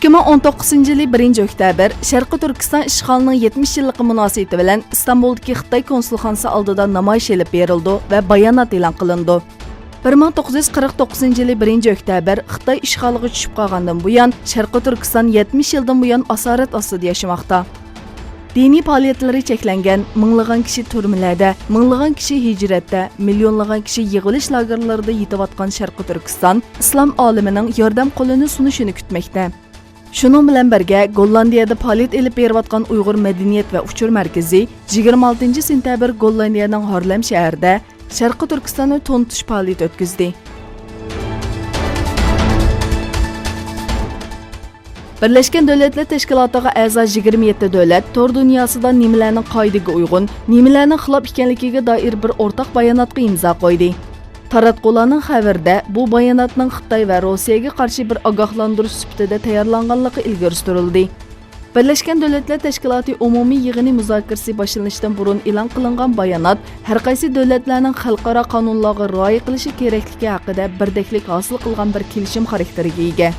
2019 yılı 1 oktyabr Şarkı Türkistan işğalının 70 yıllık münasebeti bilen İstanbul'daki Xitay konsulxanası aldıda namoyish elib berildi ve bayanat e'lon qilindi. 1949 yılı 1 oktyabr Xitay işğaliga tushib qolgandan buyon Şarkı Türkistan 70 yıldan buyon asorat ostida yaşamoqda. Dini faaliyetlari cheklangan, minglagan kishi turmalarda, minglagan kishi hijratda, millionlagan kishi yig'ilish lagerlarida yetayotgan Sharqi Turkiston islom olimining yordam qo'lini sunishini kutmoqda. Shuning bilan birga Gollandiyada faoliyat elib berayotgan Uyg'ur madaniyat va uchur markazi 26 sentabr Gollandiyaning Harlem shahrida Sharqi Turkistonni to'ntirish faoliyati o'tkazdi. Birleşken Devletler Teşkilatı'na a'zo 27 devlet tor dünyasida nimalarning qoidaga uyg'un, nimalarning xilof ekanligiga doir bir o'rtaq bayonotga imzo qo'ydi. Taratqularning xabarida bu bayonotning Xitoy va Rossiyaga qarshi bir ogohlantirish sifatida tayyorlanganligi ilgari surildi. Birleşken Devletler Teşkilatı umumiy yig'ini muzokarasi boshlanishidan burun e'lon qilingan bayonot har qaysi davlatlarning xalqaro qonunlarga rioya qilishi kerakligi haqida birdeklik hosil qilgan bir kelishim xarakteriga ega.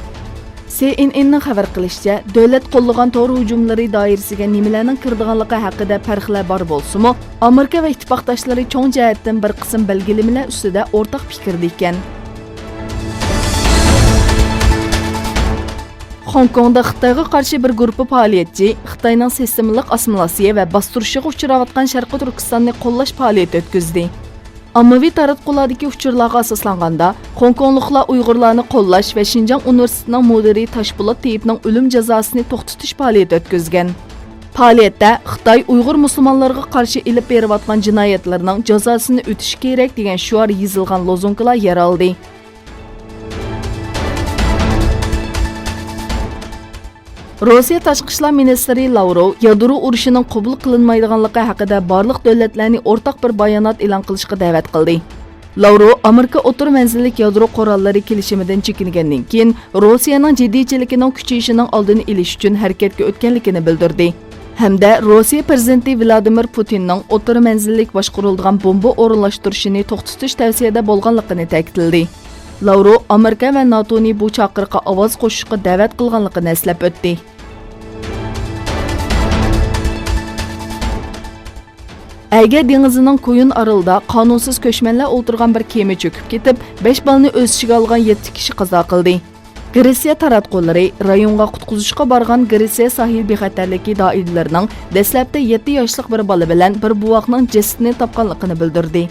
CNN'ning xabar qilishicha, davlat qo'llagan to'g'ri hujumlari doirasiga nimalarning kirdiganligi haqida farqlar bor bo'lsa-mu, Amerika va ittifoqdoshlari cho'ng jihatdan bir qism belgilamalar ustida o'rtaq fikrda ekan. Hong Kongda Xitoyga qarshi bir guruh faoliyatchi Xitoyning sistemalik assimilyatsiya va bostirishiga uchrayotgan Sharqi Turkistonni qo'llash faoliyati o'tkazdi. Ammaviy taratqulardagi uchurlarga asoslanganda, Hongkongliklar Uyg'urlarni qo'llash va Xinjiang universitetining mudiri Toshpo'lat Teyipning o'lim jazosini to'xtatish faoliyati o'tkazgan. Faoliyatda Xitoy Uyg'ur musulmonlarga qarshi ilib berayotgan jinoyatlarning jazosini o'tish kerak degan shuar yozilgan lozunkalar yer oldi. Rossiya Tashqi ishlar ministri Lavrov yadro urushining qabul qilinmaydiganligi haqida barliq davlatlarni o'rtaq bir bayonot e'lon qilishga da'vat qildi. Lavrov Amerika o'tir manzillik yadro qurollari kelishimidan chekingandan keyin Rossiyaning jiddiychiligining kuchayishining oldini olish uchun harakatga o'tganligini bildirdi. Hamda Rossiya prezidenti Vladimir Putinning o'tir manzillik boshqarilgan bomba o'rinlashtirishini to'xtatish tavsiyada bo'lganligini ta'kidladi. Lavrov Amerika va NATO'ni bu chaqiriqqa ovoz qo'shishga da'vat qilganligini eslab o'tdi. Әйге dengizining Qo'yin orolida qonunsiz ko'chmanlar o'tirgan bir kema cho'kib ketib, 5 balani o'z ichiga olgan 7 kishi qazo qildi. Gretsiya taratqullari rayonga qutqizishga borgan Gretsiya sahil bexatarligi doiralarining dastlabda 7 yoshli bir bola bilan bir buvoqning jasadini topganligini bildirdi.